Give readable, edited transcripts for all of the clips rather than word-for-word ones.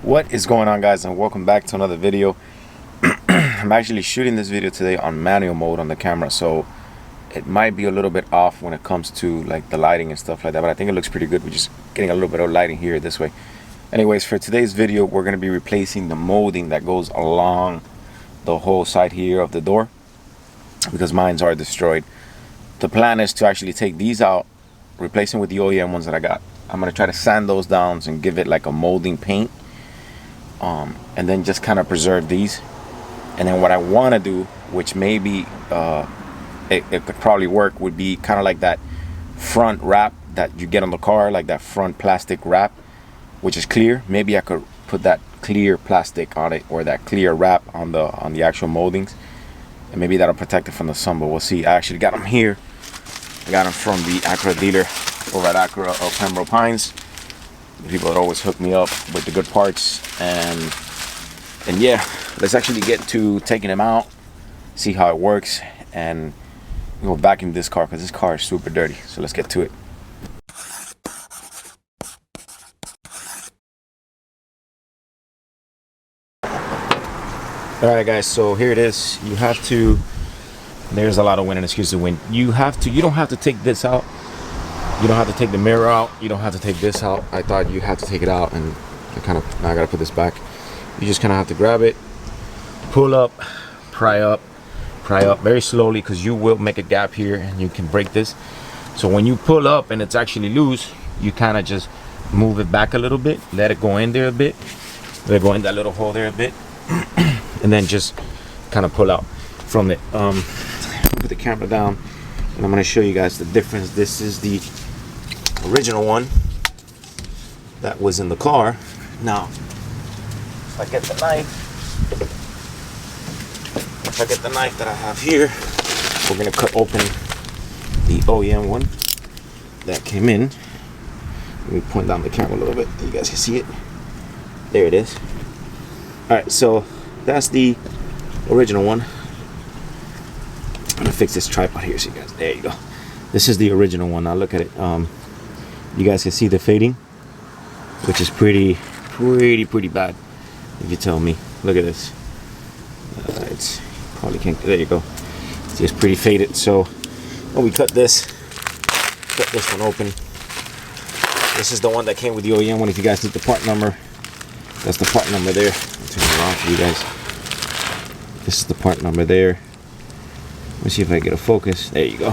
What is going on, guys, and welcome back to another video. I'm actually shooting this video today on manual mode on the camera, so it might be a little bit off when it comes to like the lighting and stuff like that, but I think it looks pretty good. We're just getting a little bit of lighting here this way. Anyways, for today's video, we're going to be replacing the molding that goes along the whole side here of the door because mines are destroyed. The plan is to actually take these out, replace them with the OEM ones that I got. I'm going to try to sand those down and give it like a molding paint. And then just kind of preserve these. And then what I want to do, which maybe it could probably work, would be kind of like that front wrap that you get on the car, like that front plastic wrap, which is clear. Maybe I could put that clear plastic on it, or that clear wrap on the actual moldings, and maybe that'll protect it from the sun. But we'll see. I actually got them here. I got them from the Acura dealer over at Acura of Pembroke Pines. The people that always hook me up with the good parts, and yeah, let's actually get to taking them out, see how it works, and we'll vacuum this car because this car is super dirty. So let's get to it. All right, guys, so here it is. You have to, there's a lot of wind, and excuse the wind. You don't have to take this out. You don't have to take the mirror out. You don't have to take this out. I thought you had to take it out, and now I gotta put this back. You just kind of have to grab it, pull up, pry up very slowly, because you will make a gap here and you can break this. So when you pull up and it's actually loose, you kind of just move it back a little bit, let it go in there a bit, let it go in that little hole there a bit, and then just kind of pull out from it. Put the camera down, and I'm going to show you guys the difference. This is the original one that was in the car. Now, if I get the knife that I have here, we're going to cut open the OEM one that came in. Let me point down the camera a little bit so you guys can see it. There it is. Alright, so that's the original one. I'm going to fix this tripod here so you guys, there you go. This is the original one. Now look at it. You guys can see the fading, which is pretty bad, if you tell me. Look at this. It's probably can't. There you go. It's just pretty faded. So when we cut this one open, this is the one that came with the OEM one. If you guys need the part number, that's the part number there. I'll turn it around for you guys. This is the part number there. Let me see if I get a focus. There you go.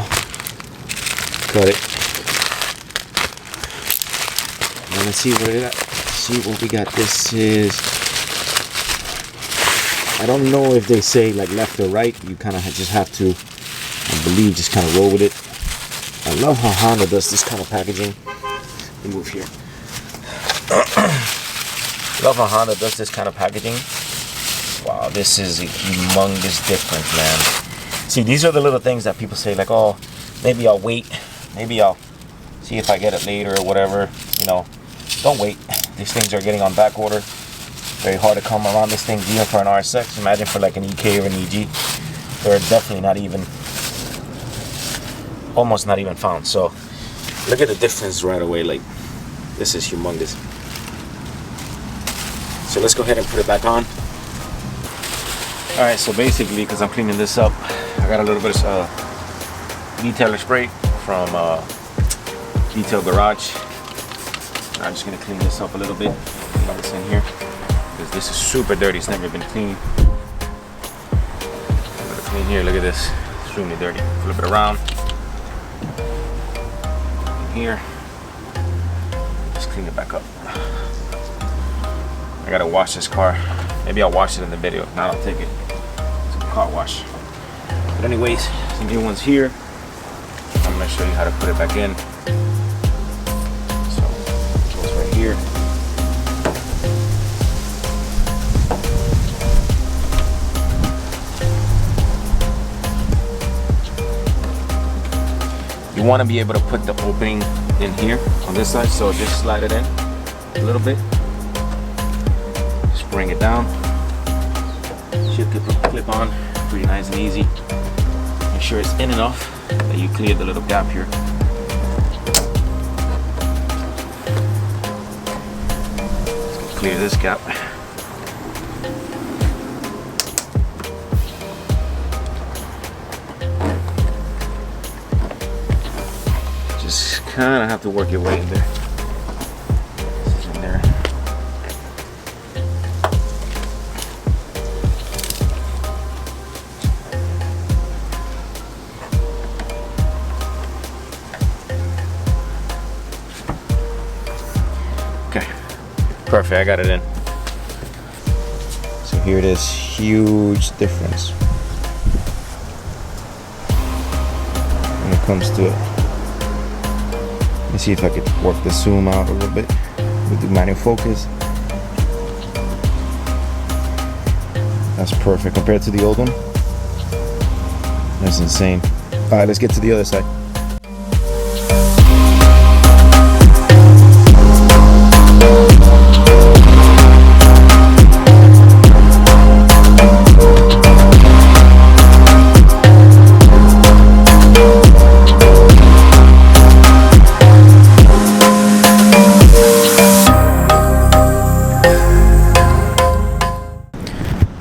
Cut it. And let's see what it got. See what we got. This is, I don't know if they say like left or right. You kind of just have to, I believe, just kind of roll with it. I love how Honda does this kind of packaging. Let me move here. Love how Honda does this kind of packaging. Wow, this is a humongous difference, man. See, these are the little things that people say, like, oh, maybe I'll wait. Maybe I'll see if I get it later or whatever. You know, don't wait. These things are getting on back order. Very hard to come around this thing, even for an Rsx. Imagine for like an EK or an EG. They're definitely not even, almost not even found. So look at the difference right away. Like, this is humongous. So let's go ahead and put it back on. All right, so basically, because I'm cleaning this up, I got a little bit of detailer spray from Detail Garage. I'm just gonna clean this up a little bit. Clean this in here, because this is super dirty. It's never been cleaned. I'm gonna clean here. Look at this, extremely dirty. Flip it around. In here, just clean it back up. I gotta wash this car. Maybe I'll wash it in the video. If not, I'll take it to the car wash. But anyways, some new ones here. I'm gonna show you how to put it back in. So it goes right here. You want to be able to put the opening in here on this side, so just slide it in a little bit. Just bring it down. Should clip on pretty nice and easy. Make sure it's in enough that you clear the little gap here. clear this gap. Just kind of have to work your way in there. This is in there. Okay, perfect, I got it in. So here it is, huge difference when it comes to it. Let me see if I could work the zoom out a little bit with the manual focus. That's perfect compared to the old one. That's insane. All right, let's get to the other side.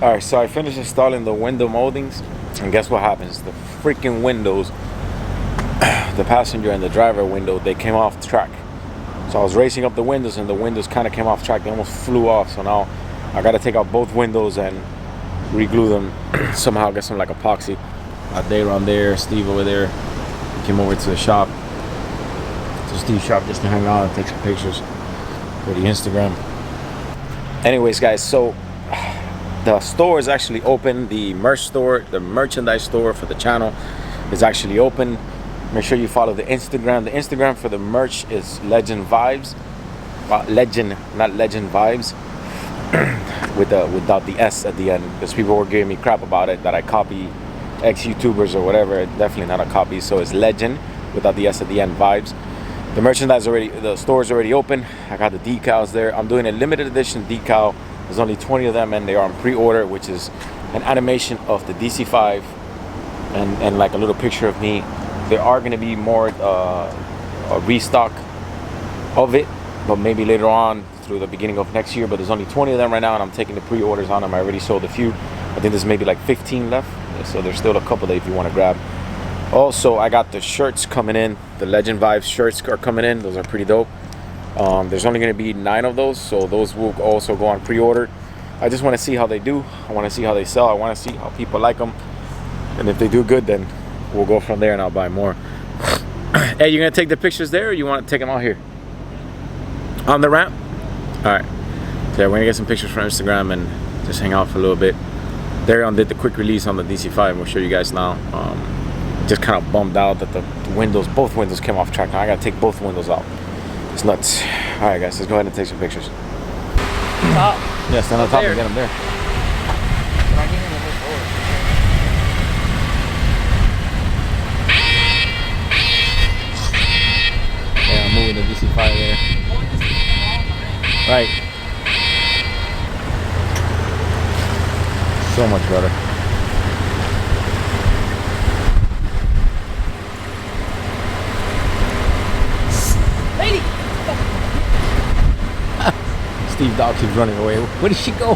Alright, so I finished installing the window moldings, and guess what happens? The freaking windows, the passenger and the driver window, they came off track. So I was racing up the windows, and the windows kind of came off track. They almost flew off. So now I got to take out both windows and re-glue them somehow, get some like epoxy. Dave on there, Steve over there, came over to the shop, to Steve's shop, just to hang out and take some pictures for the Instagram. Anyways, guys, so the store is actually open. The merch store, the merchandise store for the channel is actually open. Make sure you follow the Instagram. The Instagram for the merch is Legend Vibes. Legend, not Legend Vibes. without the S at the end, because people were giving me crap about it, that I copy ex-YouTubers or whatever. Definitely not a copy. So it's Legend without the S at the end, Vibes. The merchandise already, the store is already open. I got the decals there. I'm doing a limited edition decal. There's only 20 of them, and they are on pre-order, which is an animation of the DC5 and like a little picture of me. There are going to be more a restock of it, but maybe later on through the beginning of next year. But there's only 20 of them right now, and I'm taking the pre-orders on them. I already sold a few. I think there's maybe like 15 left, so there's still a couple that if you want to grab. Also, I got the shirts coming in. The Legend Vibes shirts are coming in. Those are pretty dope. There's only going to be 9 of those, so those will also go on pre-order. I just want to see how they do. I want to see how they sell. I want to see how people like them, and if they do good, then we'll go from there and I'll buy more. Hey, you gonna take the pictures there, or you want to take them out here on the ramp? All right, so yeah, we're gonna get some pictures from Instagram and just hang out for a little bit. Darion did the quick release on the DC5. We'll show you guys now. Just kind of bummed out that the windows, both windows came off track. Now I gotta take both windows out. It's nuts. All right, guys, let's go ahead and take some pictures. Top. Yeah, stand on top and get them there. Yeah, I'm moving the DC5 there. Right. So much better. Lady! Steve dog keeps running away. Where did she go?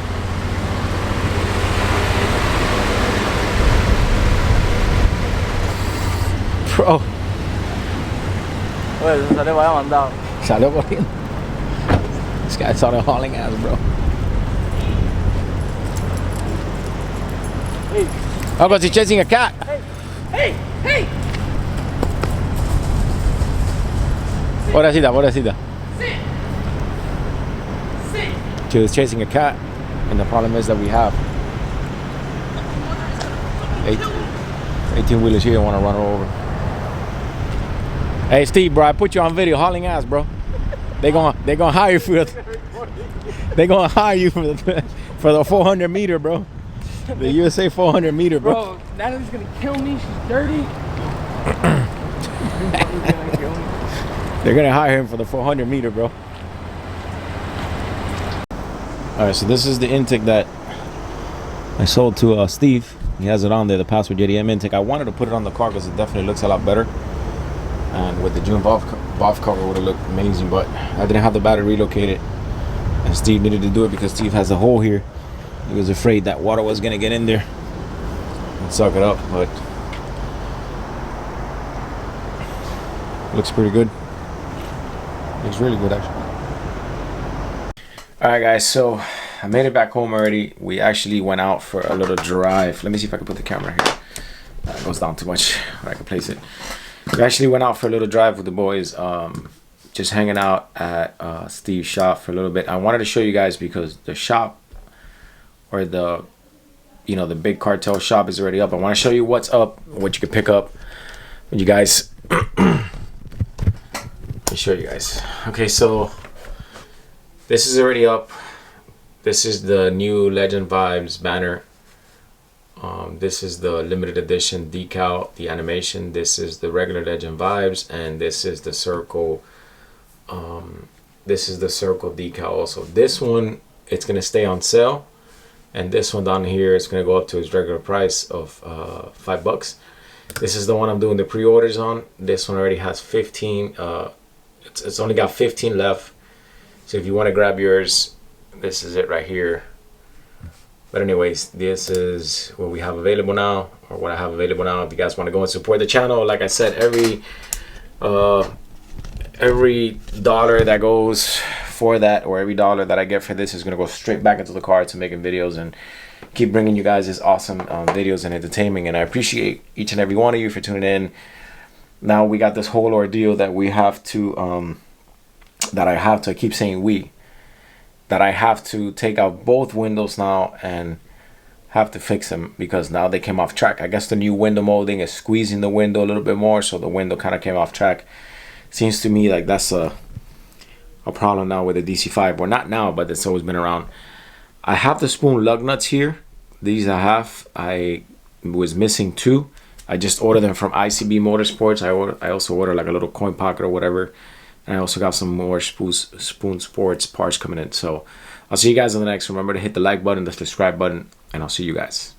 Bro. Oye, se salió para allá mandado. Salió corriendo. This guy started hauling ass, bro. Hey. Oh, because he's chasing a cat. Hey! Hey! Hey! Pobrecita, pobrecita. Sit! Sit! She was chasing a cat, and the problem is that we have 18 wheelers here and want to run her over. Hey Steve, bro, I put you on video hauling ass, bro. They gonna hire you for the 400 meter, bro. The USA 400 meter, bro. Bro, Natalie's gonna kill me. She's dirty. They're gonna hire him for the 400 meter, bro. All right, so this is the intake that I sold to Steve. He has it on there, the Password JDM intake. I wanted to put it on the car because it definitely looks a lot better. And with the June BOF cover, it would have looked amazing, but I didn't have the battery relocated. And Steve needed to do it because Steve has a hole here. He was afraid that water was gonna get in there and suck it up, but looks pretty good. Looks really good, actually. All right, guys, so I made it back home already. We actually went out for a little drive. Let me see if I can put the camera here. That goes down too much, where I can place it. We actually went out for a little drive with the boys, just hanging out at Steve's shop for a little bit. I wanted to show you guys because the shop, or the, you know, the big cartel shop is already up. I want to show you what's up, what you can pick up when you guys. Let me show you guys. Okay, so this is already up. This is the new Legend Vibes banner. This is the limited edition decal, the animation. This is the regular Legend Vibes, and this is the circle. This is the circle decal also. This one, it's gonna stay on sale, and this one down here is gonna go up to its regular price of $5. This is the one I'm doing the pre-orders on. This one already has 15. It's only got 15 left. So if you want to grab yours, this is it right here. But anyways, this is what we have available now, or what I have available now. If you guys want to go and support the channel, like I said, every dollar that goes for that, or every dollar that I get for this, is going to go straight back into the card to making videos and keep bringing you guys this awesome videos and entertainment. And I appreciate each and every one of you for tuning in. Now we got this whole ordeal that we have to I keep saying that I have to take out both windows now and have to fix them, because now they came off track. I guess the new window molding is squeezing the window a little bit more, so the window kind of came off track. Seems to me like that's a problem now with the DC5. Well, not now, but it's always been around. I have the spoon lug nuts here. These I have. I was missing 2. I just ordered them from ICB Motorsports. I also ordered like a little coin pocket or whatever. And I also got some more Spoon Sports parts coming in. So I'll see you guys on the next. Remember to hit the like button, the subscribe button, and I'll see you guys.